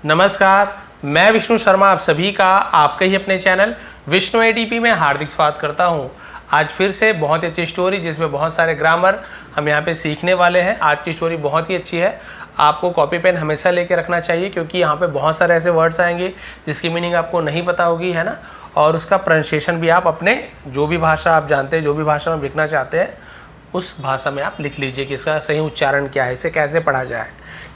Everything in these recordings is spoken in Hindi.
नमस्कार, मैं विष्णु शर्मा आप सभी का आपके ही अपने चैनल विष्णु एटीपी में हार्दिक स्वागत करता हूं। आज फिर से बहुत ही अच्छी स्टोरी जिसमें बहुत सारे ग्रामर हम यहां पे सीखने वाले हैं। आज की स्टोरी बहुत ही अच्छी है। आपको कॉपी पेन हमेशा लेके रखना चाहिए क्योंकि यहाँ पे बहुत सारे ऐसे वर्ड्स आएंगे जिसकी मीनिंग आपको नहीं पता होगी, है ना। और उसका प्रोनाउंसिएशन भी आप अपने जो भी भाषा आप जानते हैं, जो भी भाषा में लिखना चाहते हैं उस भाषा में आप लिख लीजिए कि इसका सही उच्चारण क्या है, इसे कैसे पढ़ा जाए।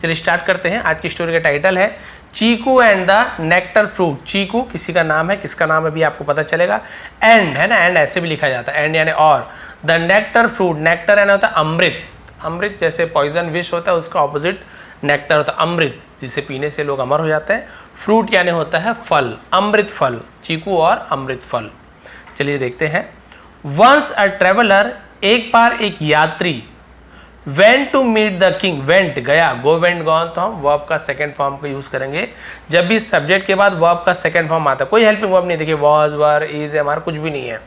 चलिए स्टार्ट करते हैं। आज की स्टोरी का टाइटल है चीकू एंड द नेक्टर फ्रूट। चीकू किसी का नाम है, किसका नाम है भी आपको पता चलेगा। एंड है ना, एंड ऐसे भी लिखा जाता है, एंड यानी और। द नेक्टर फ्रूट, नेक्टर यानी होता है अमृत। अमृत जैसे पॉइजन विष होता है उसका ऑपोजिट नेक्टर होता है अमृत, जिसे पीने से लोग अमर हो जाते हैं। फ्रूट यानी होता है फल, अमृत फल, चीकू और अमृत फल। चलिए देखते हैं। वंस अ ट्रेवलर, एक बार एक यात्री, went to meet the king, went गया, गो वेंट गॉन तो हम वर्ब का सेकंड फॉर्म का यूज करेंगे। जब भी सब्जेक्ट के बाद वर्ब का सेकंड फॉर्म आता है, कोई हेल्पिंग वर्ब नहीं, देखिए वॉज, वर, इज, हमारा कुछ भी नहीं है।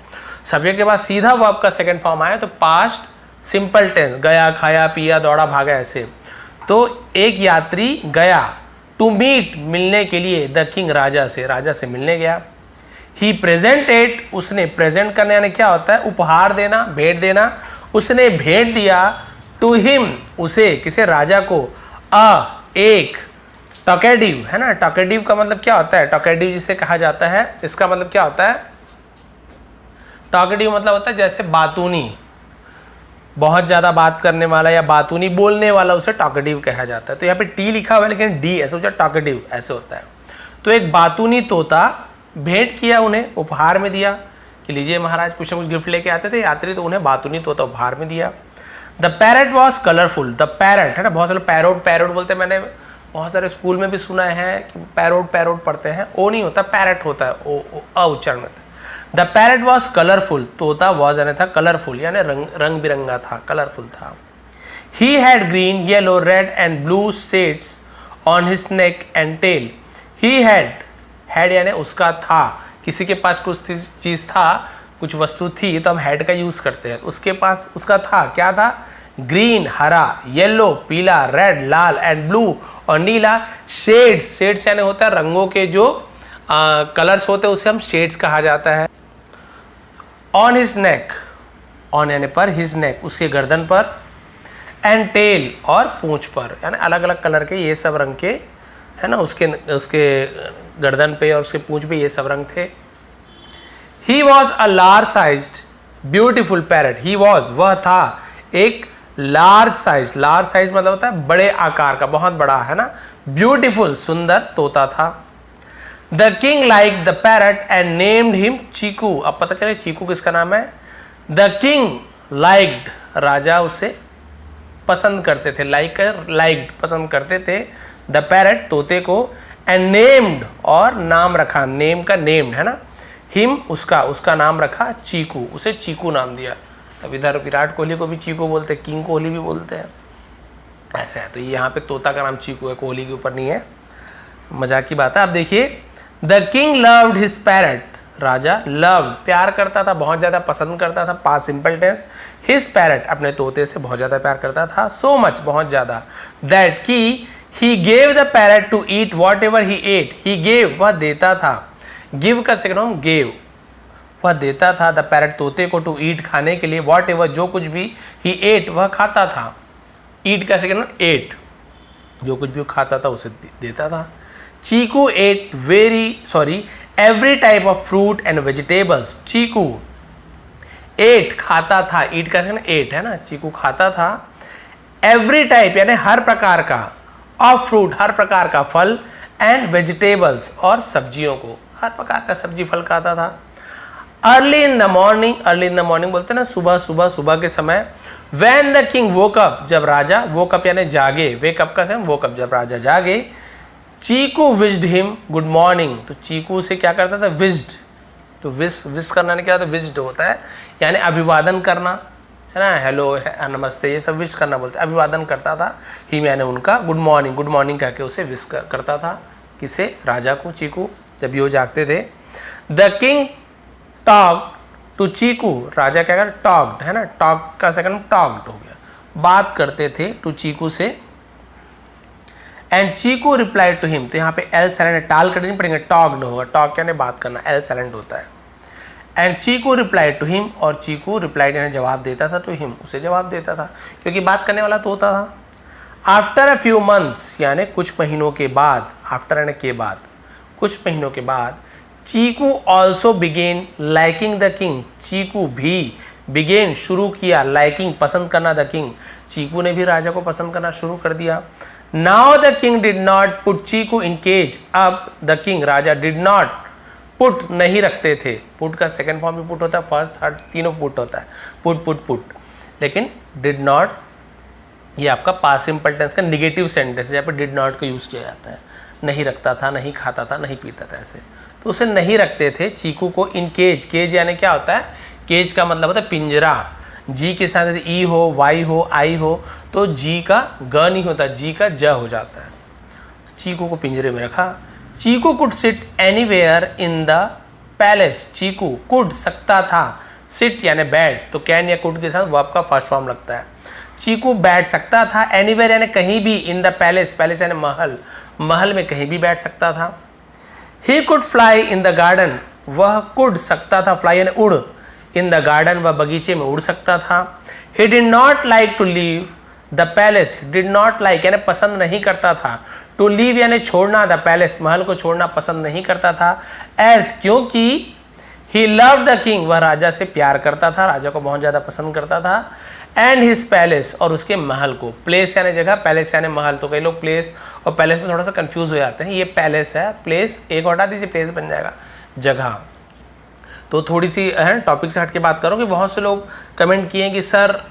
सब्जेक्ट के बाद सीधा वर्ब का सेकंड फॉर्म आया तो पास्ट सिंपल टेंस, गया, खाया, पिया, दौड़ा, भागा, ऐसे। तो एक यात्री गया टू मीट, मिलने के लिए, द किंग, राजा से मिलने गया। ही प्रेजेंटेड, उसने, प्रेजेंट करने यानी क्या होता है, उपहार देना, भेंट देना। उसने भेंट दिया टू हिम, उसे, किसे, राजा को, एक टॉकेटिव, है ना। टॉकेटिव का मतलब क्या होता है, टॉकेटिव जिसे कहा जाता है, इसका मतलब क्या होता है, टॉकेटिव मतलब होता है जैसे बातूनी, बहुत ज्यादा बात करने वाला या बातूनी बोलने वाला, उसे टॉकेटिव कहा जाता है। तो यहाँ पे टी लिखा हुआ है लेकिन डी ऐसे होता है, टॉकेटिव ऐसे होता है। तो एक बातूनी तोता भेंट किया, उन्हें उपहार में दिया कि लीजिए महाराज, कुछ ना कुछ गिफ्ट लेके आते थे यात्री, तो उन्हें बातूनी तोता उपहार में दिया। The parrot was colourful, the parrot, है ना, बहुत सारे पैरोट बोलते हैं, मैंने बहुत सारे स्कूल में भी सुना है कि पैरोट पढ़ते हैं, ओ नहीं होता, पैरट होता है, ओ उच्चारण में। द पैरट वॉज कलरफुल, तोता वॉज यानी था कलरफुल, यानी रंग बिरंगा था, कलरफुल था। He had green, yellow, red and blue shades on his neck and tail. He had यानी उसका था, किसी के पास कुछ चीज था, कुछ वस्तु थी तो हम हैड का यूज करते हैं। उसके पास उसका था, क्या था, ग्रीन हरा, येलो पीला, रेड लाल एंड ब्लू और नीला। शेड्स यानी होता है रंगों के जो कलर्स होते हैं उसे हम शेड्स कहा जाता है। ऑन हिज नेक, ऑन यानी पर, हिज नेक उसके गर्दन पर, एंड टेल और पूंछ पर, यानी अलग अलग कलर के ये सब रंग के, है ना, उसके गर्दन पे और उसके पूंछ पे ये सब रंग थे। He was a large sized beautiful parrot. He was, वह था एक large size मतलब होता है बड़े आकार का, बहुत बड़ा, है ना। Beautiful, सुंदर तोता था। The king liked the parrot and named him चीकू। अब पता चले चीकू किसका नाम है। The king liked, राजा उसे पसंद करते थे, liked पसंद करते थे, the parrot तोते को, and named और नाम रखा, नेम का नेम्ड, है ना, हिम उसका नाम रखा चीकू, उसे चीकू नाम दिया। अब इधर विराट कोहली को भी चीकू बोलते हैं, किंग कोहली भी बोलते हैं, ऐसा है। तो ये यहाँ पे तोता का नाम चीकू है, कोहली के ऊपर नहीं है, मजाक की बात है। अब देखिए, the king loved his parrot, राजा लव्ड प्यार करता था, बहुत ज्यादा पसंद करता था, past simple tense, his parrot अपने तोते से बहुत ज्यादा प्यार करता था, सो मच बहुत ज्यादा, दैट की he gave the parrot to eat whatever he ate. He gave वह देता था, गिव का सेकंड फॉर्म गेव, वह देता था, द पैरट तोते को, टू ईट खाने के लिए, वॉट एवर जो कुछ भी, ही एट वह खाता था, ईट का सेकंड फॉर्म एट, जो कुछ भी वो खाता था उसे देता था। Chiku every type of fruit and vegetables. Chiku ate खाता था, ईट का सेकंड एट, है ना, चीकू खाता था, एवरी टाइप यानी हर प्रकार का, ऑफ फ्रूट हर प्रकार का फल, एंड वेजिटेबल्स और सब्जियों को, हर प्रकार का सब्जी फल खाता था। अर्ली इन द मॉर्निंग बोलते हैं ना, सुबह के समय। When the king woke up, जब राजा, वोक अप यानी जागे, वेक अप का सेम, वोक अप जब राजा जागे। चीकू विज्ड हिम गुड मॉर्निंग, तो चीकू से क्या करता था, विज्ड, तो विश करना क्या होता है, विज्ड होता है यानी अभिवादन करना, है ना, हेलो नमस्ते ये सब विश करना बोलते हैं, अभिवादन करता था। हिम यानी उनका, गुड मॉर्निंग कह के उसे विश करता था, किसे, राजा को, चीकू, जब ये जागते थे। द किंग टॉक टू चीकू, राजा क्या कर, टॉक्ड, है ना, टॉक का सेकंड टॉक्ड हो गया, बात करते थे, टू चीकू से। And Chiku reply to him, तो यहाँ पे एल साइलेंट, टाल करनी नहीं पड़ेंगे, टॉक्ड होगा, टॉक यानी बात करना, एल साइलेंट होता है। And Chiku reply to him, और चीकू रिप्लाई यानी जवाब देता था, टू हिम उसे जवाब देता था, क्योंकि बात करने वाला तो होता था। आफ्टर अ फ्यू मंथ्स यानी कुछ महीनों के बाद, आफ्टर यानी के बाद, कुछ महीनों के बाद, Chiku also began liking the king, Chiku भी बिगेन शुरू किया, लाइकिंग पसंद करना, द किंग चीकू ने भी राजा को पसंद करना शुरू कर दिया। Now the king did not put Chiku in cage, अब द किंग राजा डिड नॉट पुट नहीं रखते थे, पुट का सेकंड फॉर्म भी पुट होता है, फर्स्ट थर्ड तीनों पुट होता है, पुट पुट पुट, लेकिन डिड नॉट ये आपका पास्ट सिंपल टेंस का निगेटिव सेंटेंस है, यहाँ पे डिड नॉट को यूज़ किया जाता है, नहीं रखता था, नहीं खाता था, नहीं पीता था, ऐसे, तो उसे नहीं रखते थे चीकू को इन केज, केज यानी क्या होता है, केज का मतलब होता है पिंजरा, जी के साथ ई हो, वाई हो, आई हो, तो जी का ग नहीं होता, जी का ज हो जाता है, चीकू को पिंजरे में रखा। Chiku could sit anywhere in the palace, Chiku could सकता था, सिट यानी बैठ, तो कैन या कुड के साथ वर्ब का फर्स्ट फॉर्म लगता है, चीकू बैठ सकता था, एनीवेयर यानी कहीं भी, इन द पैलेस, पैलेस यानी महल, महल में कहीं भी बैठ सकता था। He could fly in the garden, वह कुड सकता था, फ्लाई यानी उड़, इन द गार्डन वह बगीचे में उड़ सकता था। He did not like to leave the palace, did not like यानी पसंद नहीं करता था, टू लीव यानी छोड़ना, द पैलेस महल को छोड़ना पसंद नहीं करता था, एज क्योंकि ही लव द किंग वह राजा से प्यार करता था, राजा को बहुत ज़्यादा पसंद करता था, एंड हिज पैलेस और उसके महल को, प्लेस यानी जगह, पैलेस यानी महल, तो कई लोग प्लेस और पैलेस में थोड़ा सा कंफ्यूज हो जाते हैं, ये पैलेस है, प्लेस एक हटा दीजिए, प्लेस बन जाएगा जगह। तो थोड़ी सी है टॉपिक से हट के बात करूँ कि बहुत से लोग कमेंट किए कि सर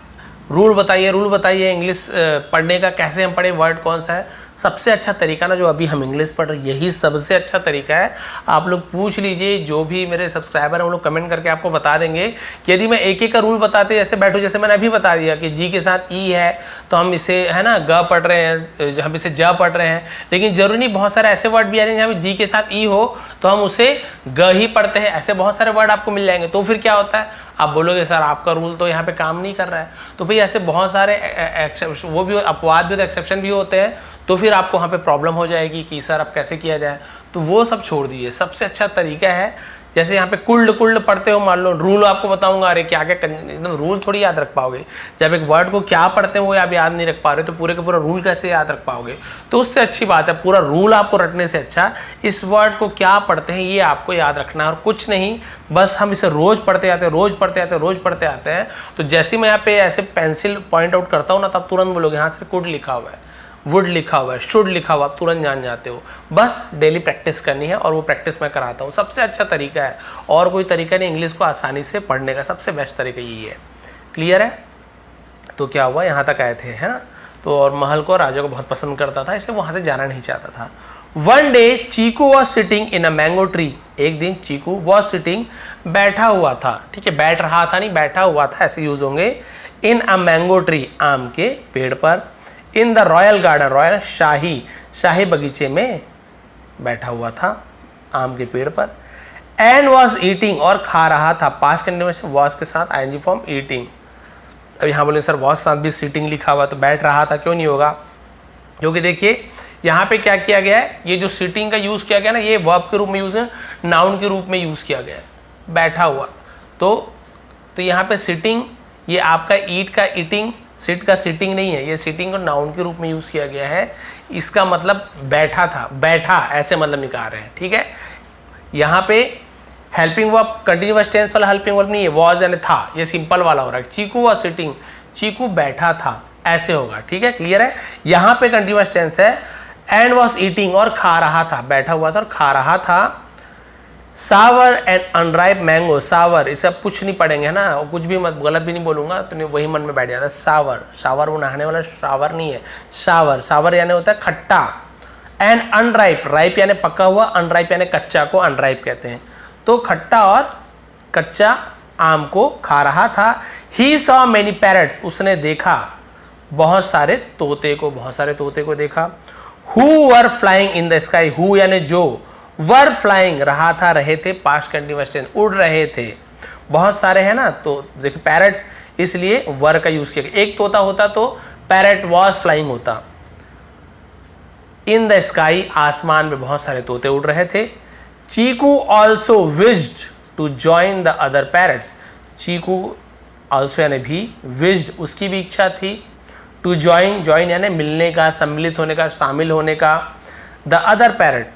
रूल बताइए इंग्लिश पढ़ने का, कैसे हम पढ़े, वर्ड कौन सा है। सबसे अच्छा तरीका ना जो अभी हम इंग्लिश पढ़ रहे यही सबसे अच्छा तरीका है। आप लोग पूछ लीजिए, जो भी मेरे सब्सक्राइबर हैं वो लोग कमेंट करके आपको बता देंगे कि यदि मैं एक एक का रूल बताते ऐसे बैठूँ, जैसे मैंने अभी बता दिया कि जी के साथ ई है तो हम इसे है ना ग पढ़ रहे हैं, हम इसे ज पढ़ रहे हैं, लेकिन जरूरी नहीं, बहुत सारे ऐसे वर्ड भी आ रहे हैं जहाँ जी के साथ ई हो तो हम उसे ग ही पढ़ते हैं, ऐसे बहुत सारे वर्ड आपको मिल जाएंगे। तो फिर क्या होता है, आप बोलोगे सर आपका रूल तो यहाँ पे काम नहीं कर रहा है, तो भाई ऐसे बहुत सारे वो भी अपवाद भी होते हैं, एक्सेप्शन भी होते हैं, तो फिर आपको वहाँ पे प्रॉब्लम हो जाएगी कि सर अब कैसे किया जाए। तो वो सब छोड़ दीजिए, सबसे अच्छा तरीका है जैसे यहाँ पे कुल्ड पढ़ते हो, मान लो रूल आपको बताऊंगा, अरे क्या क्या एकदम रूल थोड़ी याद रख पाओगे, जब एक वर्ड को क्या पढ़ते हैं वो आप याद नहीं रख पा रहे तो पूरे का पूरा रूल कैसे याद रख पाओगे। तो उससे अच्छी बात है पूरा रूल आपको रटने से अच्छा इस वर्ड को क्या पढ़ते हैं ये आपको याद रखना है, और कुछ नहीं, बस हम इसे रोज पढ़ते आते हैं। तो जैसे मैं यहाँ पे ऐसे पेंसिल पॉइंट आउट करता हूँ ना, तब तुरंत बोलोगे यहाँ से कुड लिखा हुआ है, वुड लिखा हुआ है, शुड लिखा हुआ, आप तुरंत जान जाते हो। बस डेली प्रैक्टिस करनी है और वो प्रैक्टिस मैं कराता हूँ, सबसे अच्छा तरीका है, और कोई तरीका नहीं इंग्लिश को आसानी से पढ़ने का, सबसे बेस्ट तरीका यही है। क्लियर है? तो क्या हुआ, यहाँ तक आए थे, है ना। तो और महल को राजा को बहुत पसंद करता था, इसलिए वहाँ से जाना नहीं चाहता था। One day Chiku was sitting in a mango tree, एक दिन चीकू वॉज सिटिंग बैठा हुआ था, ठीक है, बैठ रहा था नहीं बैठा हुआ था ऐसे यूज होंगे, इन अ मैंगो ट्री आम के पेड़ पर, in the royal garden royal शाही बगीचे में बैठा हुआ था आम के पेड़ पर, एंड वॉज ईटिंग और खा रहा था, पास्ट कंटिन्यूएशन वॉज के साथ आईएनजी फॉर्म ईटिंग। अब यहाँ बोले सर वॉज साथ भी सीटिंग लिखा हुआ तो बैठ रहा था क्यों नहीं होगा, क्योंकि देखिए यहाँ पे क्या किया गया है, ये जो सीटिंग का यूज किया गया ना ये वर्ब के रूप में यूज है, नाउन के रूप में यूज किया गया है, बैठा हुआ। तो यहाँ पे सिटिंग ये आपका ईट का ईटिंग, सिट का सिटिंग नहीं है, ये सिटिंग को नाउन के रूप में यूज किया गया है, इसका मतलब बैठा था, बैठा ऐसे मतलब निकाल रहे हैं, ठीक है। यहाँ पे हेल्पिंग वर्ब कंटिन्यूअस टेंस वाला हेल्पिंग वर्ब नहीं है, वॉज यानी था, ये सिंपल वाला हो रहा है। चीकू वॉज सिटिंग, चीकू बैठा था ऐसे होगा, ठीक है, क्लियर है। यहाँ पे कंटिन्यूअस टेंस है, एंड वॉज ईटिंग और खा रहा था, बैठा हुआ था और खा रहा था। सावर एंड अनराइप मैंगो, सावर इसे अब कुछ नहीं पढ़ेंगे है ना, और कुछ भी मत गलत भी नहीं बोलूंगा तो वही मन में बैठ जाता है। सावर वो नहाने वाला शावर नहीं है, सावर यानी होता है खट्टा, एंड अनराइप, राइप यानी पका हुआ, अनराइप यानी कच्चा को अनराइप कहते हैं। तो खट्टा और कच्चा आम को खा रहा था। ही सॉ मेनी पैरट्स, उसने देखा बहुत सारे तोते को देखा। Who were flying in the sky, who यानी जो, वर फ्लाइंग रहा था, रहे थे, पास्ट कंटिन्यूअस टेंस, उड़ रहे थे, बहुत सारे हैं ना, तो देखिए पैरट्स इसलिए वर का यूज किया। एक तोता होता तो पैरट वॉज फ्लाइंग होता, इन द स्काई, आसमान में बहुत सारे तोते उड़ रहे थे। Chiku also wished to join the other parrots, Chiku also यानी भी, विज्ड उसकी भी इच्छा थी, टू ज्वाइन, ज्वाइन यानी मिलने का, सम्मिलित होने का, शामिल होने का, द अदर पैरट,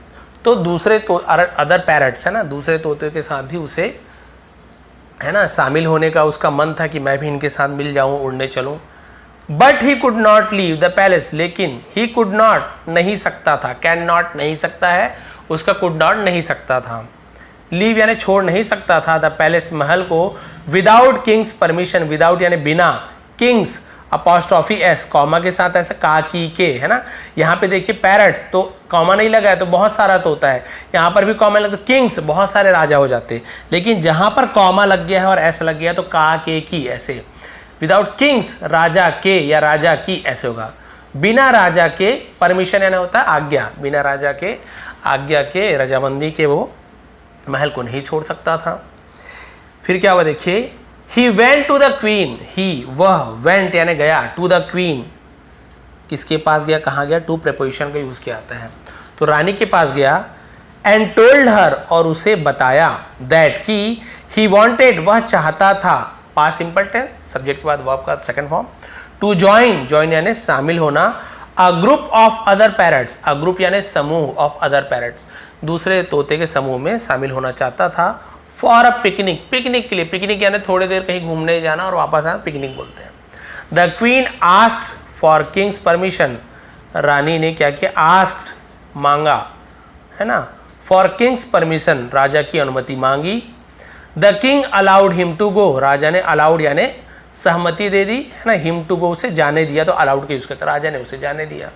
तो दूसरे तो अदर पैरट्स है ना, दूसरे तोते के साथ भी उसे है ना शामिल होने का उसका मन था कि मैं भी इनके साथ मिल जाऊं, उड़ने चलूं। But he could not leave the palace, लेकिन ही कुड नॉट नहीं सकता था, कैन नॉट नहीं सकता है, उसका कुड नॉट नहीं सकता था, लीव यानी छोड़ नहीं सकता था, द पैलेस महल को, विदाउट किंग्स परमिशन, विदाउट यानी बिना, किंग्स अपॉस्ट्रॉफी एस कॉमा के साथ ऐसा का की के है ना, यहाँ पे देखिए पैरट्स तो कॉमा नहीं लगा है तो बहुत सारा तो होता है, यहाँ पर भी कॉमा लगा तो किंग्स बहुत सारे राजा हो जाते, लेकिन जहाँ पर कॉमा लग गया है और एस लग गया तो का के की ऐसे, विदाउट किंग्स राजा के या राजा की ऐसे होगा, बिना राजा के परमिशन यानी होता है आज्ञा, बिना राजा के आज्ञा के रजामंदी के वो महल को नहीं छोड़ सकता था। फिर क्या हुआ देखिए, he went to the queen, he वह, वेंट यानी गया, टू द क्वीन किसके पास गया, कहाँ गया, टू प्रेपोजिशन का यूज किया जाता है, तो रानी के पास गया, एंड टोल्ड हर और उसे बताया, दैट कि ही वांटेड वह चाहता था, पास्ट सिंपल टेंस सब्जेक्ट के बाद वर्ब का second form, to join, join यानी शामिल होना, a group of other parrots, a group यानी समूह, ऑफ अदर पैरट्स दूसरे तोते के समूह में शामिल होना चाहता था, फॉर अ पिकनिक, पिकनिक के लिए, पिकनिक यानी थोड़ी देर कहीं घूमने जाना और वापस आना, पिकनिक बोलते हैं। The queen asked for king's permission, रानी ने क्या किया, आस्क्ड मांगा है ना, फॉर किंग्स परमिशन राजा की अनुमति मांगी, the king allowed him to go, राजा ने अलाउड यानी सहमति दे दी है ना, हिम टू गो उसे जाने दिया, तो अलाउड के यूज करते, राजा ने उसे जाने दिया।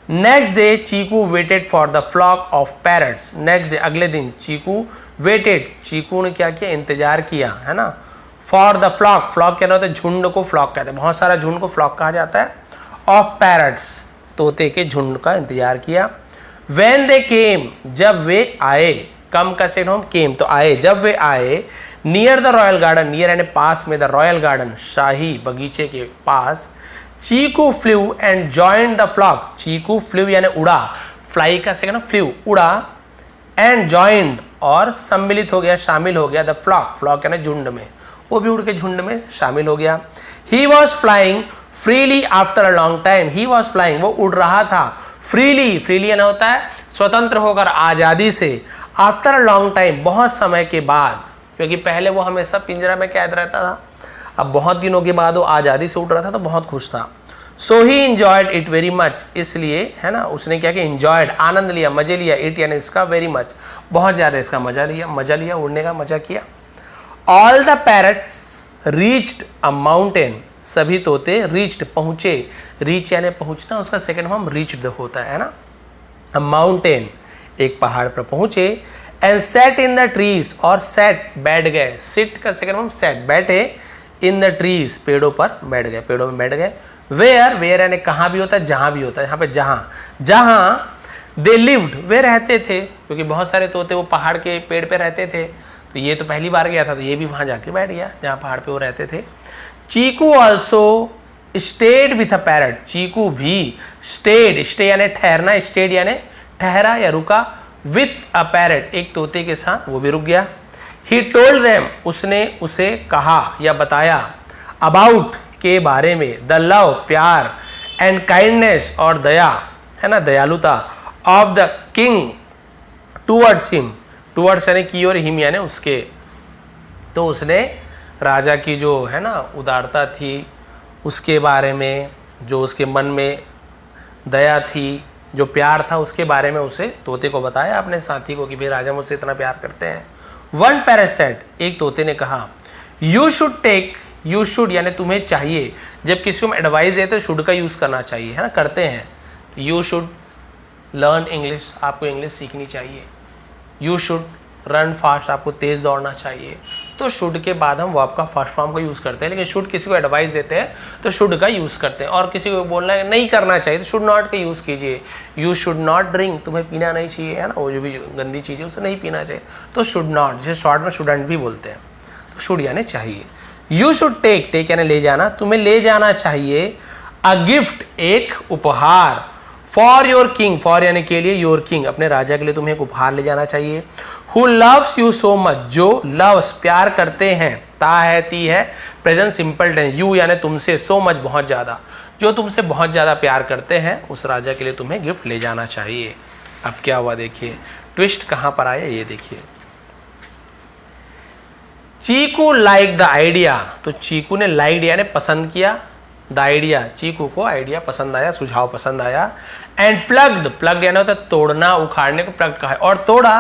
Next day Chiku waited for the flock of parrots, next day अगले दिन चीकू वेटेड, चीकू ने क्या किया, इंतजार किया है ना, फॉर द फ्लॉक, फ्लॉक क्या होता है, झुंड को फ्लॉक कहते हैं, बहुत सारा झुंड को फ्लॉक कहा जाता है, ऑफ पैरट्स तोते के झुंड का इंतजार किया। व्हेन दे केम, जब वे आए, कम का सेड होम केम तो आए, जब वे आए, near the royal garden, near यानी पास में, द रॉयल गार्डन शाही बगीचे के पास, Chiku flew and joined the flock, Chiku flew यानी उड़ा, फ्लाई का सेकंड फ्लू उड़ा, एंड जॉइंड और सम्मिलित हो गया, शामिल हो गया, द फ्लॉक, फ्लॉक यानी झुंड में, वो भी उड़ के झुंड में शामिल हो गया। He was flying freely after a long time, he was flying वो उड़ रहा था, फ्रीली, फ्रीली यानी होता है स्वतंत्र होकर, आज़ादी से, आफ्टर अ लॉन्ग टाइम बहुत समय के बाद, क्योंकि पहले वो हमेशा पिंजरा में कैद रहता था, अब बहुत दिनों के बाद वो आज़ादी से उड़ रहा था तो बहुत खुश था। So he enjoyed it very much, इसलिए है ना उसने क्या किया, इंजॉयड आनंद लिया, मजे लिया, इट यानी इसका, वेरी मच बहुत ज़्यादा इसका मजा लिया, उड़ने का मजा किया। All the parrots reached a mountain, सभी तोते रीच्ड पहुँचे, रीच यानी पहुँचना, उसका सेकेंड फॉर्म रीच्ड होता है ना, अ माउंटेन एक पहाड़ पर पहुँचे, and set in the trees और सेट बैठ गए, सिट का सेकंड फॉर्म सेट बैठे, इन द ट्रीज पेड़ों पर बैठ गए, पेड़ों में बैठ गए। वेयर, वेयर यानी कहाँ भी होता है, जहाँ भी होता है, यहाँ पे जहाँ, जहाँ दे लिव्ड वे रहते थे, क्योंकि बहुत सारे तोते वो पहाड़ के पेड़ पे रहते थे, तो ये तो पहली बार गया था तो ये भी वहाँ जाके बैठ गया जहाँ पहाड़ पे वो रहते थे। Chiku also stayed with a parrot, Chiku भी स्टेड, स्टे यानी ठहरना, स्टेड यानी ठहरा या रुका, विथ अ पैरट एक तोते के साथ वो भी रुक गया। ही टोल्ड देम, उसने उसे कहा या बताया, अबाउट के बारे में, द लव प्यार, एंड काइंडनेस और दया है ना दयालुता, of the king towards him, towards यानी की और हिम यानी उसके, तो उसने राजा की जो है ना उदारता थी उसके बारे में, जो उसके मन में दया थी, जो प्यार था उसके बारे में उसे तोते को बताया अपने साथी को कि भाई राजा मुझसे इतना प्यार करते हैं। वन पैरासाइट एक तोते ने कहा, you should take, you should यानी तुम्हें चाहिए, जब किसी को हम एडवाइस देते तो शुड का यूज़ करना चाहिए है ना, करते हैं, यू शुड लर्न इंग्लिश, आपको इंग्लिश सीखनी चाहिए, यू शुड रन फास्ट, आपको तेज़ दौड़ना चाहिए, तो शुड के बाद हम वर्ब का फर्स्ट फॉर्म का यूज़ करते हैं, लेकिन शुड किसी को एडवाइस देते हैं तो शुड का यूज़ करते हैं, और किसी को बोलना है नहीं करना चाहिए तो शुड नॉट का यूज़ कीजिए, यू शुड नॉट ड्रिंक, तुम्हें पीना नहीं चाहिए है ना, वो जो भी गंदी चीज़ है उसे नहीं पीना चाहिए, तो शुड नॉट, जिसे शॉर्ट में शुडेंट भी बोलते हैं, तो शुड यानी चाहिए। यू शुड टेक, टेक यानी ले जाना, तुम्हें ले जाना चाहिए, अ गिफ्ट एक उपहार, फॉर योर किंग, फॉर यानी के लिए, योर किंग अपने राजा के लिए तुम्हें एक उपहार ले जाना चाहिए। Who loves you so much, जो लव्स प्यार करते हैं, ता है ती है प्रेजेंट सिंपल टेंस, यू यानी तुमसे, सो मच बहुत ज्यादा, जो तुमसे बहुत ज्यादा प्यार करते हैं उस राजा के लिए तुम्हें गिफ्ट ले जाना चाहिए। अब क्या हुआ देखिए, ट्विस्ट कहां पर आया ये देखिए। चीकू लाइक द आइडिया, तो चीकू ने लाइक यानी पसंद किया, द आइडिया, चीकू को आइडिया पसंद आया, सुझाव पसंद आया। एंड प्लग्ड, प्लग्ड यानी होता है तोड़ना, उखाड़ने को प्लग्ड कहा है, और तोड़ा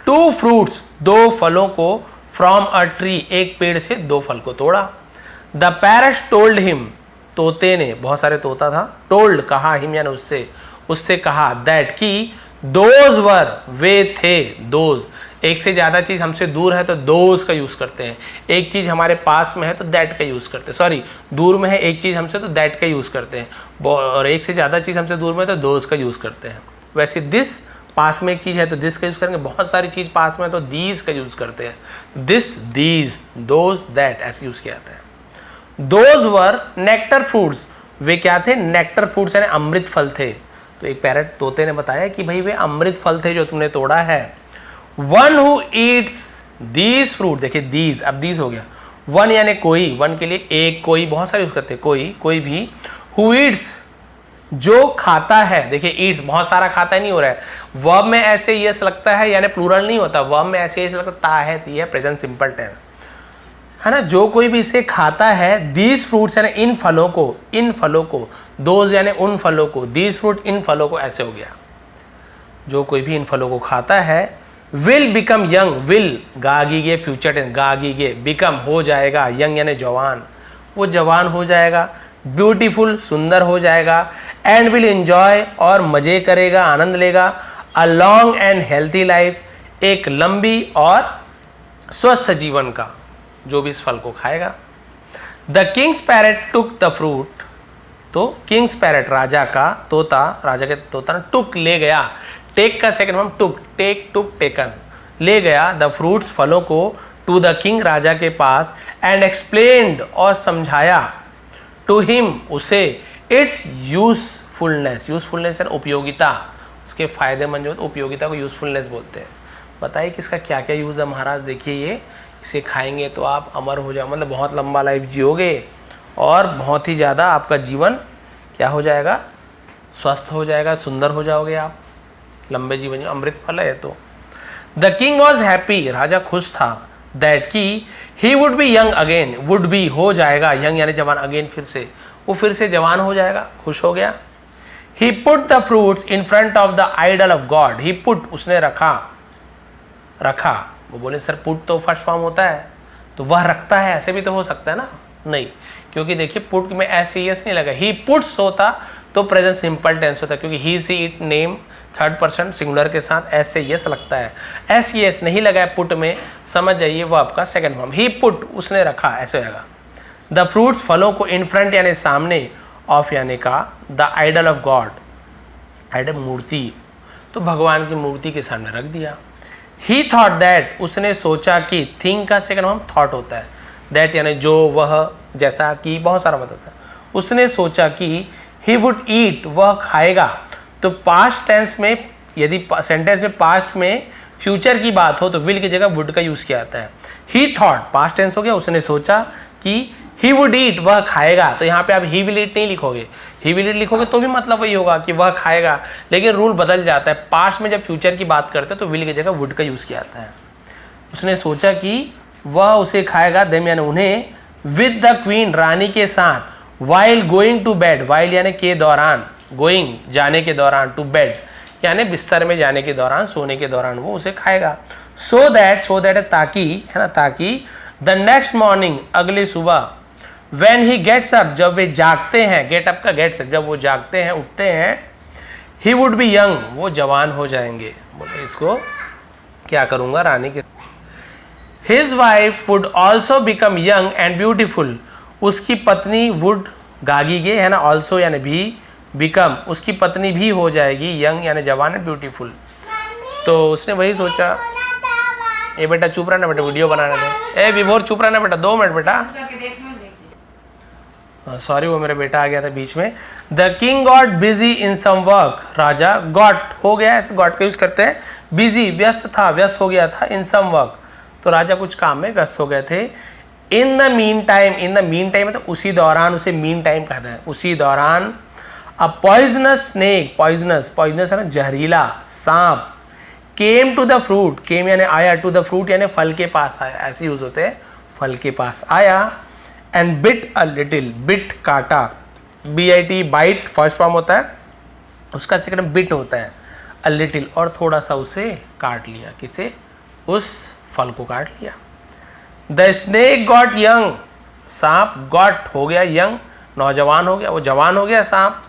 2 फ्रूट्स, 2 फलों को, फ्रॉम अ ट्री, एक पेड़ से 2 फल को तोड़ा। द पैरट टोल्ड हिम, तोते ने, बहुत सारे तोता था, टोल्ड कहा, हिम यानी उससे, उससे कहा, दैट की, दोज वर वे थे, दोज, एक से ज्यादा चीज हमसे दूर है तो दोज का यूज करते हैं, एक चीज हमारे पास में है तो दैट का यूज करते हैं, सॉरी दूर में है एक चीज हमसे तो दैट का यूज करते हैं, और एक से ज्यादा चीज हमसे दूर में है तो दोज का यूज करते हैं। वैसे दिस, पास में एक चीज है तो दिस का यूज करेंगे, बहुत सारी चीज पास में है तो दीज का यूज करते हैं, दिस, दीज, दोज, दैट, ऐसे यूज किया जाता है। दोज वर नेक्टर फ्रूट्स, वे क्या थे, नेक्टर फ्रूट्स यानी अमृत फल थे। तो एक पैरट तोते ने बताया कि भाई वे अमृत फल थे जो तुमने तोड़ा है। One who Yeats these fruit, देखिए दीज, अब दीज हो गया, वन यानी कोई, वन के लिए एक, कोई, बहुत सारे यूज करते हैं, कोई, कोई भी, हु ईट्स जो खाता है, देखिए ईट्स बहुत सारा खाता नहीं हो रहा है, वर्ब में ऐसे यस लगता है यानी प्लूरल नहीं होता, वर्ब में ऐसे यस लगता ता है, ती है, प्रेजेंट सिंपल टेंस है ना, जो कोई भी इसे खाता है, दीज फ्रूट्स यानी इन फलों को, इन फलों को, दोज यानी उन फलों को, दीज फ्रूट इन फलों को, ऐसे हो गया, जो कोई भी इन फलों को खाता है, विल बिकम यंग, विल गागीगे फ्यूचर टेंस, गागीगे, बिकम हो जाएगा, यंग यानी जवान, वो जवान हो जाएगा, ब्यूटीफुल सुंदर हो जाएगा, एंड विल एंजॉय और मजे करेगा, आनंद लेगा, a long and healthy life, एक लंबी और स्वस्थ जीवन का, जो भी इस फल को खाएगा। The Kings parrot took the fruit, तो किंग्स पैरेट राजा का तोता, राजा के तोता ने टुक ले गया, टेक का सेकंड फॉर्म टुक, टेक, टुक, टेकन, ले गया, द फ्रूट्स फलों को, टू द किंग राजा के पास, एंड एक्सप्लेन्ड और समझाया, टू हिम उसे, इट्स यूजफुलनेस, यूजफुलनेस यानी उपयोगिता, उसके फायदेमंद जो उपयोगिता को यूजफुलनेस बोलते हैं। बताइए किसका क्या क्या यूज है महाराज, देखिए ये, इसे खाएंगे तो आप अमर हो जाओ, मतलब बहुत लंबा लाइफ जियोगे और बहुत ही ज़्यादा आपका जीवन क्या हो जाएगा, स्वस्थ हो जाएगा, सुंदर हो जाओगे आप, लंबे जीवन, अमृत फल है। तो द किंग वॉज हैप्पी, राजा खुश था, दैट की he would be young again, would be हो जाएगा, यंग यानी जवान, अगेन फिर से, वो फिर से जवान हो जाएगा, खुश हो गया। He put the fruits in front of the idol of god, he put उसने रखा, रखा, वो बोले सर पुट तो फर्स्ट फॉर्म होता है तो वह रखता है, ऐसे भी तो हो सकता है ना, नहीं, क्योंकि देखिए पुट में एस सी एस नहीं लगा, ही पुट्स होता तो प्रेजेंट सिंपल टेंस होता है, क्योंकि he see it name third person singular के साथ एस से यस लगता है, एस यस नहीं लगा है पुट में, समझ जाइए वो आपका सेकंड फॉर्म, ही पुट उसने रखा, ऐसे होगा। द फ्रूट्स फलों को, इन फ्रंट यानी सामने, ऑफ यानी का, the idol of god, idol मूर्ति, तो भगवान की मूर्ति के सामने रख दिया। ही थॉट दैट उसने सोचा कि, थिंक का सेकंड फॉर्म थॉट होता है, दैट यानी जो, वह, जैसा कि, बहुत सारा मतलब है, उसने सोचा कि, ही वुड ईट वह खाएगा, तो पास्ट टेंस में, यदि सेंटेंस में पास्ट में फ्यूचर की बात हो तो विल की जगह वुड का यूज किया जाता है। ही थॉट पास्ट टेंस हो गया, उसने सोचा कि ही वुड ईट वह खाएगा, तो यहाँ पे आप ही विल ईट नहीं लिखोगे, ही विल ईट लिखोगे तो भी मतलब वही होगा कि वह खाएगा, लेकिन रूल बदल जाता है, पास्ट में जब फ्यूचर की बात करते हैं तो विल की जगह वुड का यूज किया जाता है। उसने सोचा कि वह उसे खाएगा, देम यानी उन्हें, विद द क्वीन रानी के साथ, while going to bed, while यानी के दौरान, गोइंग जाने के दौरान, टू बेड यानी बिस्तर में जाने के दौरान, सोने के दौरान वो उसे खाएगा। सो दैट है ताकि, है ना, ताकि द नेक्स्ट मॉर्निंग अगली सुबह, व्हेन ही गेट्स अप जब वे जागते हैं, गेट अप का गेट्स जब वो जागते हैं, उठते हैं, ही वुड बी यंग वो जवान हो जाएंगे। बोले इसको क्या करूंगा रानी के, his wife would also become young and beautiful, उसकी पत्नी वुड गागीगे, है ना, ऑल्सो यानी भी, बिकम उसकी पत्नी भी हो जाएगी, यंग यानी जवान है, ब्यूटीफुल। तो उसने वही सोचा, ए बेटा चुप रहना बेटा, वीडियो बनाने दे, ए विभोर चुप रहना बेटा, 2 मिनट बेटा, सॉरी वो मेरा बेटा आ गया था बीच में। The king got busy in some work, राजा गॉट हो गया, ऐसे गॉट का यूज करते हैं, बिजी व्यस्त था, व्यस्त हो गया था, इन सम वर्क तो राजा कुछ काम में व्यस्त हो गए थे। इन द मीन टाइम मतलब उसी दौरान, उसे मीन टाइम कहते हैं, उसी दौरान अ पॉइजनस स्नेक, पॉइजनस है ना जहरीला सांप, केम टू द फ्रूट, केम यानी आया, टू द फ्रूट यानी फल के पास आया, ऐसे यूज होते हैं, फल के पास आया, and bit a little, bit काटा, BIT बाइट फर्स्ट फॉर्म होता है, उसका सेकंड बिट होता है, अ लिटिल और थोड़ा सा उसे काट लिया, किसे, उस फल को काट लिया। द स्नेक गॉट यंग, सांप गॉट हो गया यंग, नौजवान हो गया, वो जवान हो गया सांप,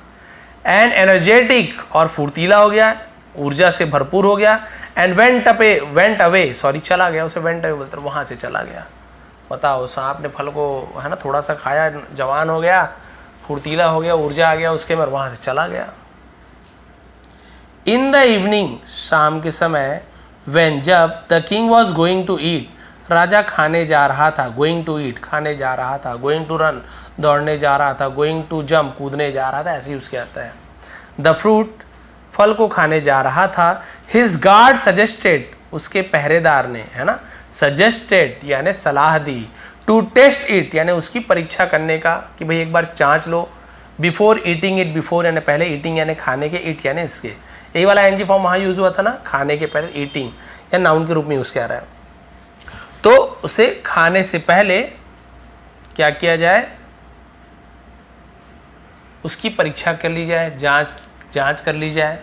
एंड एनर्जेटिक और फुर्तीला हो गया, ऊर्जा से भरपूर हो गया, एंड वेंट अवे सॉरी चला गया, उसे वेंट अवे बोलते, वहां से चला गया। बताओ सांप ने फल को है ना थोड़ा सा खाया, जवान हो गया, फुर्तीला हो गया, ऊर्जा आ गया उसके में, वहां से चला गया। इन द इवनिंग, शाम के समय, व्हेन जब, the king was going to eat, राजा खाने जा रहा था, गोइंग टू ईट खाने जा रहा था, गोइंग टू रन दौड़ने जा रहा था, गोइंग टू जंप कूदने जा रहा था, ऐसे यूज किया जाता है। द फ्रूट फल को खाने जा रहा था, हिज गार्ड सजेस्टेड, उसके पहरेदार ने है ना, सजेस्टेड यानी सलाह दी, टू टेस्ट इट यानी उसकी परीक्षा करने का, कि भाई एक बार जांच लो, बिफोर ईटिंग इट, बिफोर यानी पहले, ईटिंग यानी खाने के, इट यानी इसके, यही वाला एनजी फॉर्म वहाँ यूज हुआ था ना, खाने के पहले, ईटिंग या नाउन के रूप में यूज किया रहा है। तो उसे खाने से पहले क्या किया जाए, उसकी परीक्षा कर ली जाए, जांच कर ली जाए।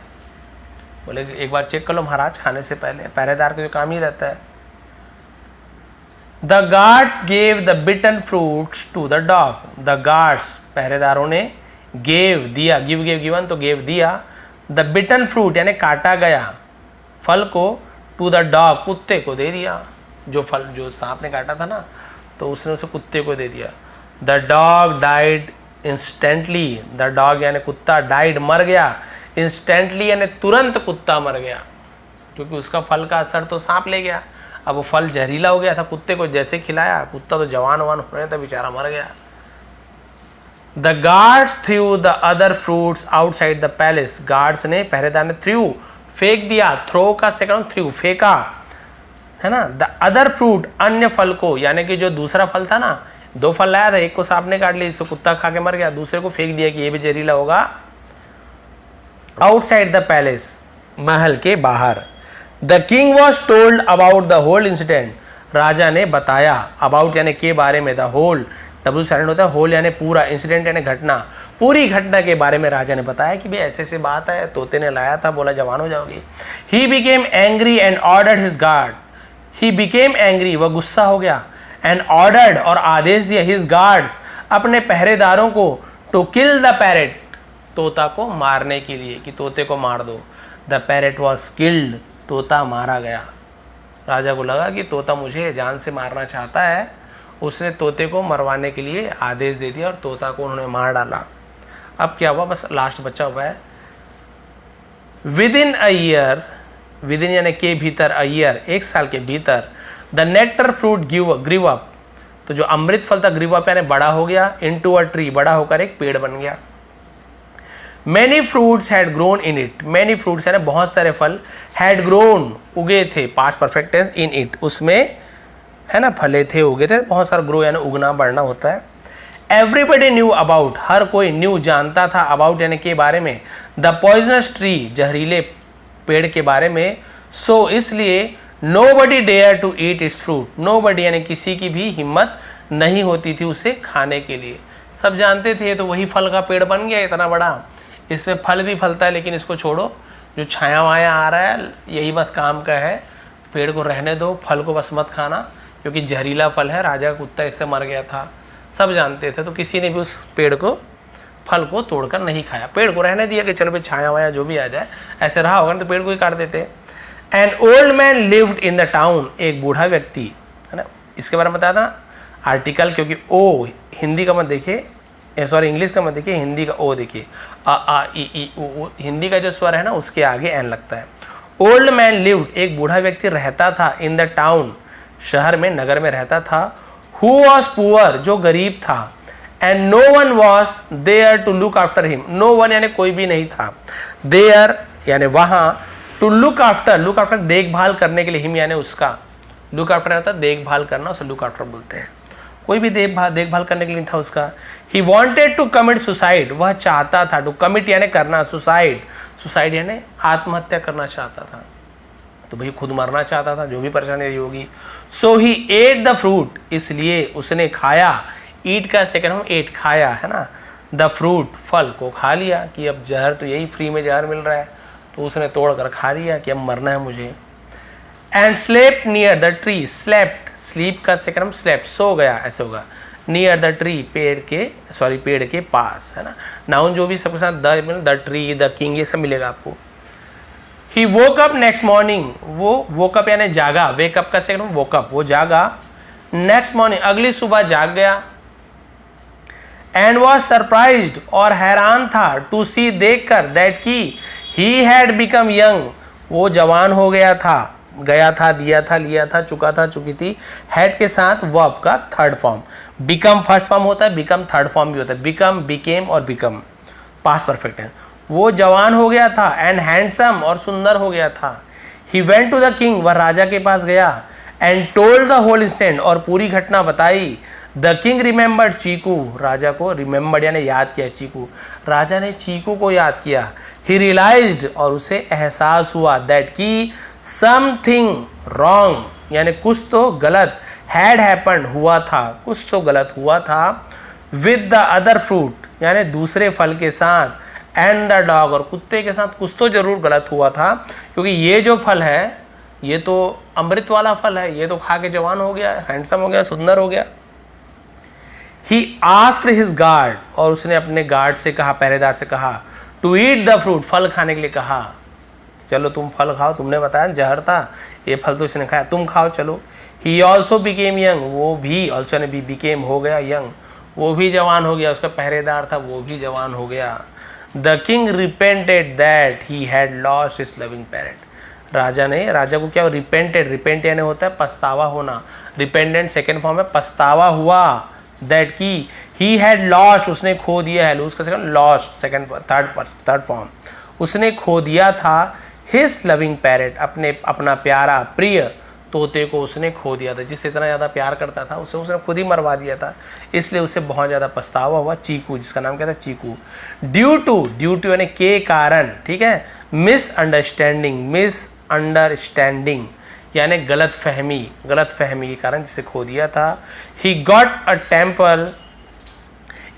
बोले एक बार चेक कर लो महाराज खाने से पहले, पहरेदार का जो काम ही रहता है। The guards gave the bitten fruits to the dog, the guards पहरेदारों ने, गेव दिया, गिव गिवन तो गेव दिया, द बिटन फ्रूट यानी काटा गया फल को, टू द डॉग कुत्ते को दे दिया, जो फल जो सांप ने काटा था ना तो उसने उसे कुत्ते को दे दिया। The dog died instantly, the dog यानी कुत्ता, डाइड मर गया, इंस्टेंटली यानी तुरंत कुत्ता मर गया, क्योंकि उसका फल का असर तो सांप ले गया, अब वो फल जहरीला हो गया था, कुत्ते को जैसे खिलाया, कुत्ता तो जवान हो रहा था, बेचारा मर गया। The guards through the other fruits outside the palace, guards ने, पहरेदार ने, थ्रू फेंक दिया, थ्रो का सेकंड थ्रू फेंका है ना, द अदर फ्रूट अन्य फल को, यानी कि जो दूसरा फल था ना, दो फल लाया था, एक को सांप ने काट लिया, इसको कुत्ता खा के मर गया, दूसरे को फेंक दिया कि ये भी जहरीला होगा। आउटसाइड द पैलेस, महल के बाहर। The king was told about the whole incident, राजा ने बताया, अबाउट यानी के बारे में, द होल डब्ल्यू साइलेंट होता है, होल यानी पूरा, इंसिडेंट यानी घटना, पूरी घटना के बारे में राजा ने बताया कि भाई ऐसे ऐसे बात है, तोते ने लाया था, बोला जवान हो जाओगी। He became angry and ordered his guard, he became angry वह गुस्सा हो गया, एंड ऑर्डर्ड और आदेश दिया, हिज गार्ड्स अपने पहरेदारों को, टू किल द पैरेट तोता को मारने के लिए, कि तोते को मार दो। द पैरेट वॉज किल्ड तोता मारा गया। राजा को लगा कि तोता मुझे जान से मारना चाहता है, उसने तोते को मरवाने के लिए आदेश दे दिया और तोता को उन्होंने मार डाला। अब क्या हुआ, बस लास्ट बचा हुआ है। With in a year, with in यानी के भीतर, अ ईयर एक साल के भीतर, the nectar fruit grew up, तो जो अमृत फल था ग्रीव अप यानी बड़ा हो गया, इनटू अ ट्री बड़ा होकर एक पेड़ बन गया। Many fruits had grown in it, many fruits यानी बहुत सारे फल, हैड ग्रोन उगे थे, past perfect tense, in it उसमें है ना, फले थे, उगे थे, बहुत सारा, ग्रो यानी उगना बढ़ना होता है। एवरीबडी न्यू अबाउट, हर कोई न्यू जानता था, अबाउट यानी के बारे में, द पॉइजनस ट्री जहरीले पेड़ के बारे में, सो इसलिए nobody dare to eat its fruit, nobody यानी किसी की भी हिम्मत नहीं होती थी उसे खाने के लिए। सब जानते थे तो वही फल का पेड़ बन गया इतना बड़ा, इसमें फल भी फलता है, लेकिन इसको छोड़ो, जो छाया वाया आ रहा है यही बस काम का है, पेड़ को रहने दो, फल को बस मत खाना, क्योंकि जहरीला फल है, राजा का कुत्ता इससे मर गया था, सब जानते थे, तो किसी ने भी उस पेड़ को, फल को तोड़कर नहीं खाया, पेड़ को रहने दिया कि चलो भाई छाया वाया जो भी आ जाए, ऐसे रहा होगा तो पेड़ को ही काट देते। An old man lived in the town, एक बूढ़ा व्यक्ति है ना, इसके बारे में बताया था ना आर्टिकल, क्योंकि ओ हिंदी का मत देखिए, सॉरी इंग्लिश का मत देखिए, हिंदी का ओ देखिए, आ ई ओ, हिंदी का जो स्वर है ना उसके आगे एन लगता है। ओल्ड मैन लिव्ड, एक बूढ़ा व्यक्ति रहता था, इन द टाउन शहर में, नगर में रहता था, हु वॉज पुअर जो गरीब था, and no one was there to look after him. No one यानी कोई भी नहीं था, देयर यानी वहां, टू लुक आफ्टर देखभाल करने के लिए, हिम यानी उसका, लुक आफ्टर होता है देखभाल करना, उसे लुक आफ्टर बोलते हैं। कोई भी देखभाल करने के लिए था उसका। He wanted to commit suicide, वह चाहता था, टू कमिट यानी करना, सुसाइड यानी आत्महत्या करना चाहता था, तो भाई खुद मरना चाहता था, जो भी परेशानी रही होगी। सो ही एट द फ्रूट, इसलिए उसने खाया, ईट का सेकंड हम एट खाया है ना, द फ्रूट फल को खा लिया, कि अब जहर तो यही फ्री में जहर मिल रहा है, तो उसने तोड़ कर खा लिया कि अब मरना है मुझे। And slept near the tree, slept, sleep का सेकंड हम स्लेप्ट, सो गया, ऐसे होगा, नियर द ट्री, पेड़ के पास, है ना। नाउन जो भी सबके साथ द ट्री, द किंग, ये सब मिलेगा आपको। ही वोक अप नेक्स्ट मॉर्निंग, वो वोकअप यानी जागा, वेकअप का सेकंड वोकअप, वो जागा, नेक्स्ट मॉर्निंग अगली सुबह जाग गया। एंड वॉज सरप्राइज्ड, और हैरान था, टू सी देखकर, दैट की ही हैड बिकम यंग, वो जवान हो गया था, गया था, दिया था, लिया था, चुका था, चुकी थी, हैड के साथ वर्ब का third form, become first form होता है, बिकम थर्ड फॉर्म भी होता है, बिकम, बिकेम और बिकम पास्ट परफेक्ट है। वो जवान हो गया था, एंड हैंडसम और सुंदर हो गया था। He went to the king, वह राजा के पास गया, and told the whole incident, और पूरी घटना बताई। द किंग रिमेंबर्ड चीकू, राजा को रिमेंबर्ड यानी याद किया, चीकू, राजा ने चीकू को याद किया। ही रियलाइज्ड, और उसे एहसास हुआ, दैट की समथिंग रॉन्ग यानी कुछ तो गलत, हैड हैपेंड हुआ था, कुछ तो गलत हुआ था, विद द अदर फ्रूट यानी दूसरे फल के साथ, एंड द डॉग और कुत्ते के साथ कुछ तो जरूर गलत हुआ था, क्योंकि ये जो फल है ये तो अमृत वाला फल है, ये तो खा के जवान हो गया, हैंडसम हो गया, सुंदर हो गया। ही आस्क्ड हिज गार्ड, और उसने अपने गार्ड से कहा, पहरेदार से कहा, टू ईट द फ्रूट, फल खाने के लिए कहा, चलो तुम फल खाओ, तुमने बताया जहर था, ये फल तो इसने खाया, तुम खाओ चलो। ही ऑल्सो बिकेम यंग, वो भी, ऑल्सो ने भी, बिकेम हो गया, यंग वो भी जवान हो गया, उसका पहरेदार था वो भी जवान हो गया। The king repented that he had lost his loving parent, राजा को क्या, रिपेंटेड, रिपेंट यानी होता है पछतावा होना, रिपेंडेंट सेकेंड फॉर्म है, पछतावा हुआ, दैट की ही हैड लॉस्ट, उसने खो दिया है, लूज का second lost, second third form, उसने खो दिया था, हिज लविंग पैरेट, अपना प्यारा प्रिय तोते को उसने खो दिया था, जिससे इतना ज़्यादा प्यार करता था उसे उसने खुद ही मरवा दिया था, इसलिए उसे बहुत ज़्यादा पछतावा हुआ। चीकू, जिसका नाम क्या था, चीकू। ड्यू टू यानी के कारण, ठीक है, मिसअंडरस्टैंडिंग यानी गलतफहमी के कारण जिसे खो दिया था। He got a temple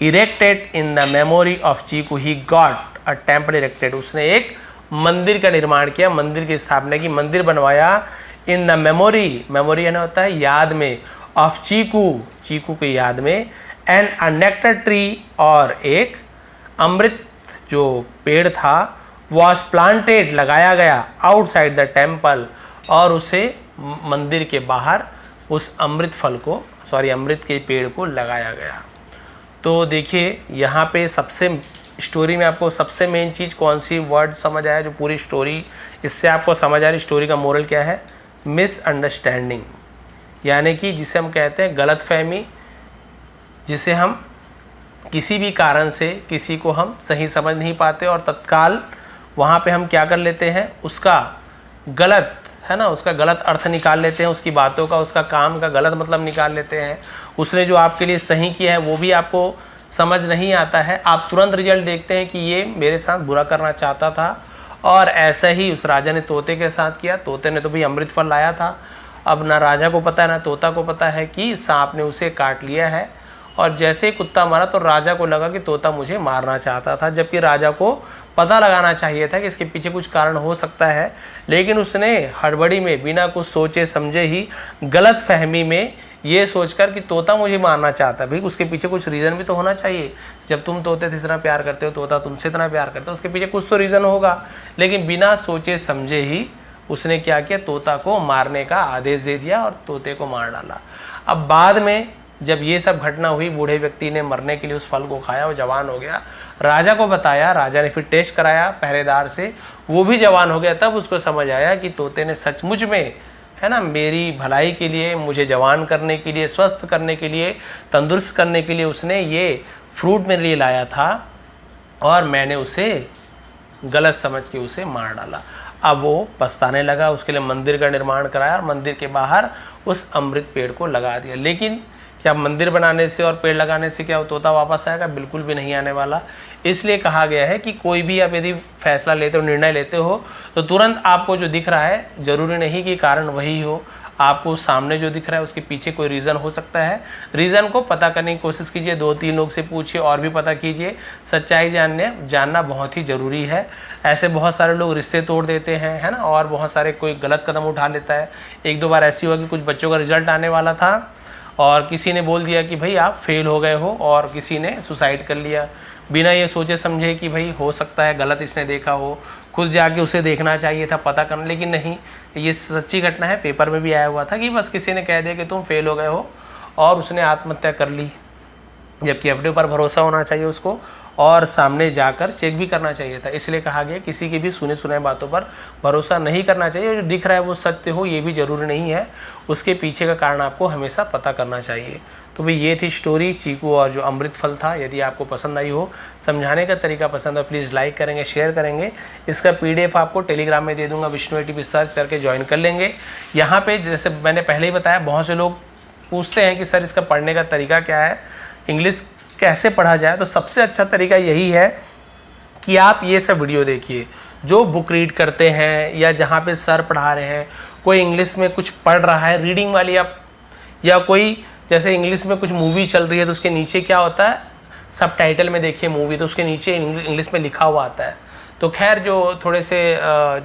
erected in the memory of Chiku, he got a temple erected, उसने एक मंदिर का निर्माण किया, मंदिर की स्थापना की, मंदिर बनवाया, इन द मेमोरी यानी होता है याद में, ऑफ चीकू की याद में, एंड अ नेक्टर ट्री, और एक अमृत जो पेड़ था, वॉज प्लांटेड लगाया गया, आउटसाइड द टेम्पल, और उसे मंदिर के बाहर उस अमृत के पेड़ को लगाया गया। तो देखिए यहाँ पे सबसे स्टोरी में आपको सबसे मेन चीज़ कौन सी वर्ड समझ आया, जो पूरी स्टोरी इससे आपको समझ आ रही, स्टोरी का मोरल क्या है, मिसअंडरस्टैंडिंग, यानी कि जिसे हम कहते हैं गलतफहमी, जिसे हम किसी भी कारण से किसी को हम सही समझ नहीं पाते और तत्काल वहाँ पे हम क्या कर लेते हैं, उसका गलत है ना, उसका गलत अर्थ निकाल लेते हैं, उसकी बातों का, उसका काम का गलत मतलब निकाल लेते हैं। उसने जो आपके लिए सही किया है वो भी आपको समझ नहीं आता है, आप तुरंत रिजल्ट देखते हैं कि ये मेरे साथ बुरा करना चाहता था। और ऐसा ही उस राजा ने तोते के साथ किया, तोते ने तो भी अमृत फल लाया था, अब ना राजा को पता है ना तोता को पता है कि सांप ने उसे काट लिया है, और जैसे ही कुत्ता मारा तो राजा को लगा कि तोता मुझे मारना चाहता था, जबकि राजा को पता लगाना चाहिए था कि इसके पीछे कुछ कारण हो सकता है, लेकिन उसने हड़बड़ी में बिना कुछ सोचे समझे ही गलत फहमी में ये सोचकर कि तोता मुझे मारना चाहता है, भाई उसके पीछे कुछ रीज़न भी तो होना चाहिए, जब तुम तोते से इतना प्यार करते हो, तोता तुमसे इतना प्यार करता है, उसके पीछे कुछ तो रीज़न होगा, लेकिन बिना सोचे समझे ही उसने क्या किया, तोता को मारने का आदेश दे दिया और तोते को मार डाला। अब बाद में जब ये सब घटना हुई, बूढ़े व्यक्ति ने मरने के लिए उस फल को खाया, वो जवान हो गया, राजा को बताया, राजा ने फिर टेस्ट कराया पहरेदार से, वो भी जवान हो गया, तब उसको समझ आया कि तोते ने सचमुच में है ना, मेरी भलाई के लिए, मुझे जवान करने के लिए, स्वस्थ करने के लिए, तंदुरुस्त करने के लिए उसने ये फ्रूट मेरे लिए लाया था और मैंने उसे गलत समझ के उसे मार डाला। अब वो पछताने लगा, उसके लिए मंदिर का निर्माण कराया और मंदिर के बाहर उस अमृत पेड़ को लगा दिया। लेकिन क्या मंदिर बनाने से और पेड़ लगाने से क्या वो तोता वापस आएगा? बिल्कुल भी नहीं आने वाला। इसलिए कहा गया है कि कोई भी आप यदि फैसला लेते हो, निर्णय लेते हो, तो तुरंत आपको जो दिख रहा है ज़रूरी नहीं कि कारण वही हो। आपको सामने जो दिख रहा है उसके पीछे कोई रीज़न हो सकता है। रीज़न को पता करने की कोशिश कीजिए, 2-3 लोग से पूछिए और भी पता कीजिए। सच्चाई जानना बहुत ही ज़रूरी है। ऐसे बहुत सारे लोग रिश्ते तोड़ देते हैं, है ना, और बहुत सारे कोई गलत कदम उठा लेता है। 1-2 बार ऐसी हुआ कि कुछ बच्चों का रिजल्ट आने वाला था और किसी ने बोल दिया कि भाई आप फेल हो गए हो, और किसी ने सुसाइड कर लिया बिना ये सोचे समझे कि भाई हो सकता है गलत इसने देखा हो, खुद जाके उसे देखना चाहिए था, पता करना। लेकिन नहीं, ये सच्ची घटना है, पेपर में भी आया हुआ था कि बस किसी ने कह दिया कि तुम फेल हो गए हो और उसने आत्महत्या कर ली। जबकि अपने ऊपर भरोसा होना चाहिए उसको और सामने जाकर चेक भी करना चाहिए था। इसलिए कहा गया किसी की भी सुने सुनाए बातों पर भरोसा नहीं करना चाहिए। जो दिख रहा है वो सत्य हो ये भी ज़रूरी नहीं है, उसके पीछे का कारण आपको हमेशा पता करना चाहिए। तो भाई ये थी स्टोरी चीकू और जो अमृत फल था। यदि आपको पसंद आई हो, समझाने का तरीका पसंद है, प्लीज़ लाइक करेंगे, शेयर करेंगे। इसका PDF आपको टेलीग्राम में दे दूंगा, विष्णु ATP सर्च करके ज्वाइन कर लेंगे। यहाँ पे जैसे मैंने पहले ही बताया, बहुत से लोग पूछते हैं कि सर इसका पढ़ने का तरीका क्या है, इंग्लिश कैसे पढ़ा जाए। तो सबसे अच्छा तरीका यही है कि आप ये सब वीडियो देखिए, जो बुक रीड करते हैं या जहाँ पे सर पढ़ा रहे हैं, कोई इंग्लिश में कुछ पढ़ रहा है रीडिंग वाली, आप या कोई जैसे इंग्लिश में कुछ मूवी चल रही है तो उसके नीचे क्या होता है, सब टाइटल में देखिए मूवी, तो उसके नीचे इंग्लिश में लिखा हुआ आता है। तो खैर जो थोड़े से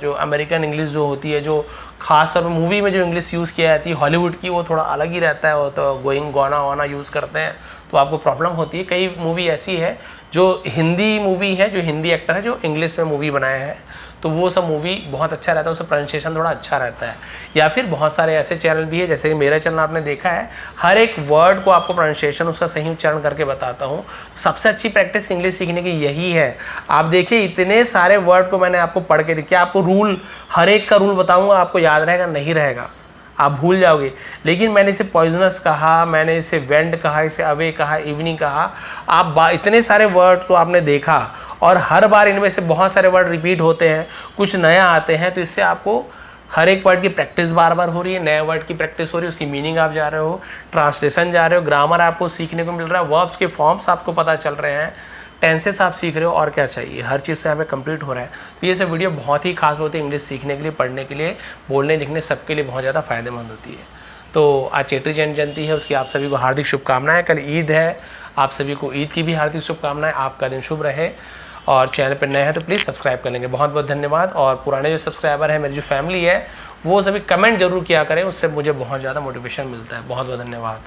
जो अमेरिकन इंग्लिश जो होती है, जो खास तौर पर मूवी में जो इंग्लिश यूज़ किया जाती है हॉलीवुड की, वो थोड़ा अलग ही रहता है। वो तो गोइंग गोना वाना यूज़ करते हैं तो आपको प्रॉब्लम होती है। कई मूवी ऐसी है जो हिंदी मूवी है, जो हिंदी एक्टर है जो इंग्लिश में मूवी बनाए हैं, तो वो सब मूवी बहुत अच्छा रहता है, उसका प्रोनाउंसिएशन थोड़ा अच्छा रहता है। या फिर बहुत सारे ऐसे चैनल भी है, जैसे कि मेरा चैनल आपने देखा है, हर एक वर्ड को आपको प्रोनाउंसिएशन उसका सही उच्चारण करके बताता हूँ। सबसे अच्छी प्रैक्टिस इंग्लिश सीखने की यही है। आप देखिए इतने सारे वर्ड को मैंने आपको पढ़ के दिया, आपको रूल, हर एक का रूल बताऊँगा, आपको याद रहेगा? नहीं रहेगा, आप भूल जाओगे। लेकिन मैंने इसे पॉइजनस कहा, मैंने इसे वेंड कहा, इसे अवे कहा, इवनिंग कहा, आप इतने सारे वर्ड को आपने देखा और हर बार इनमें से बहुत सारे वर्ड रिपीट होते हैं, कुछ नया आते हैं, तो इससे आपको हर एक वर्ड की प्रैक्टिस बार बार हो रही है, नए वर्ड की प्रैक्टिस हो रही है, उसकी मीनिंग आप जा रहे हो, ट्रांसलेशन जा रहे हो, ग्रामर आपको सीखने को मिल रहा है, वर्ब्स के फॉर्म्स आपको पता चल रहे हैं, टेंसेस आप सीख रहे हो, और क्या चाहिए, हर चीज़ तो यहाँ पे कंप्लीट हो रहा है। तो ये सब वीडियो बहुत ही खास होती है, इंग्लिश सीखने के लिए, पढ़ने के लिए, बोलने लिखने सबके लिए बहुत ज़्यादा फ़ायदेमंद होती है। तो आज चेटी जयंती है, उसकी आप सभी को हार्दिक शुभकामनाएं। कल ईद है, आप सभी को ईद की भी हार्दिक शुभकामनाएं। आपका दिन शुभ रहे, और चैनल पर नए हैं तो प्लीज़ सब्सक्राइब कर लेंगे। बहुत बहुत धन्यवाद। और पुराने जो सब्सक्राइबर हैं, मेरी जो फैमिली है, वो सभी कमेंट जरूर किया करें, उससे मुझे बहुत ज़्यादा मोटिवेशन मिलता है। बहुत बहुत धन्यवाद।